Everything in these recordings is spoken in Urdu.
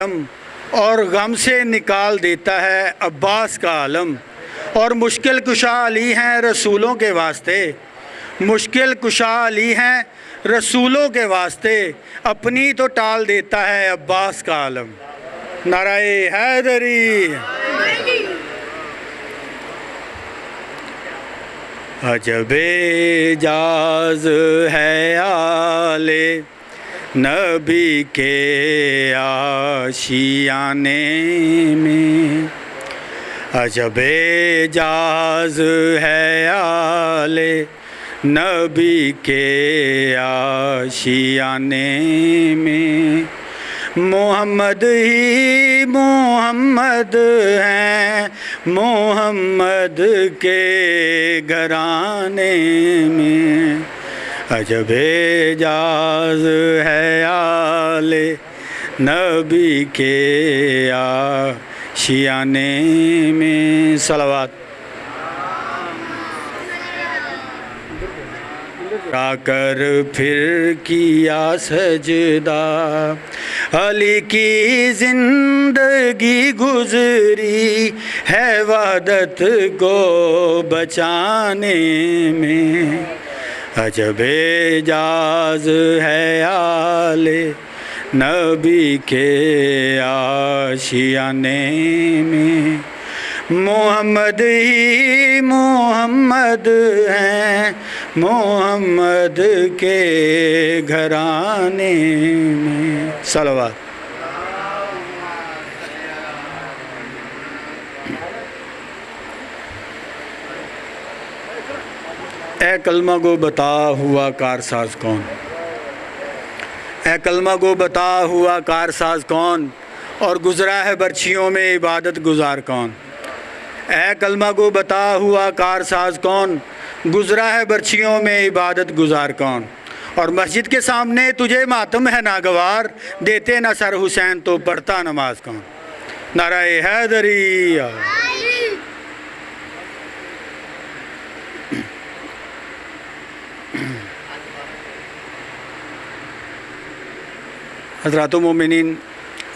اور غم سے نکال دیتا ہے عباس کا عالم، اور مشکل کشا علی ہیں رسولوں کے واسطے، مشکل کشا علی ہیں رسولوں کے واسطے، اپنی تو ٹال دیتا ہے عباس کا عالم۔ نعرہ حیدری۔ عجب اعجاز ہے آل نبی کے آشیانے میں، عجب اعجاز ہے آل نبی کے آشیانے میں، محمد ہی محمد ہیں محمد کے گھرانے میں، عجب اعجاز ہے آل نبی کے آشیانے میں۔ صلوات۔ آ کر پھر کیا سجدہ علی کی زندگی گزری ہے وحدت کو بچانے میں، عجب اعجاز ہے آل نبی کے آشیانے میں، محمد ہی محمد ہیں محمد کے گھرانے میں۔ صلوات۔ اے کلمہ گو بتا ہوا کارساز کون، اے کلمہ گو بتا ہوا کارساز کون، اور گزرا ہے برچھیوں میں عبادت گزار کون، اے کلمہ گو بتا ہوا کارساز کون، گزرا ہے برچھیوں میں عبادت گزار کون، اور مسجد کے سامنے تجھے ماتم ہے ناگوار، دیتے نہ سر حسین تو پڑھتا نماز کون۔ نعرہ حیدری۔ حضرات و مومنین،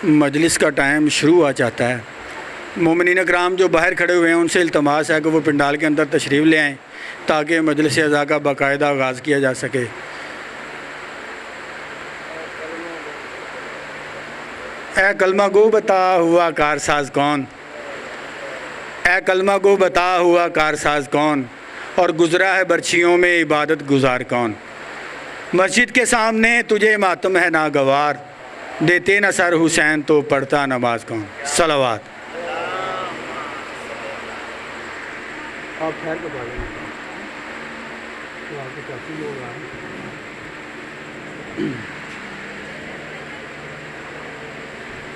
مجلس کا ٹائم شروع ہو جاتا ہے۔ مومنین اکرام جو باہر کھڑے ہوئے ہیں ان سے التماس ہے کہ وہ پنڈال کے اندر تشریف لے آئیں تاکہ مجلس عزا کا باقاعدہ آغاز کیا جا سکے۔ اے کلمہ گو بتا ہوا کارساز کون، اے کلمہ گو بتا ہوا کارساز کون، اور گزرا ہے برچھیوں میں عبادت گزار کون، مسجد کے سامنے تجھے ماتم ہے ناگوار، دیتے نہ سر حسین تو پڑھتا نماز کون۔ صلوات۔ آپ خیر کو پڑھ لیں۔ تو آپ کو کافی لوگ آئے۔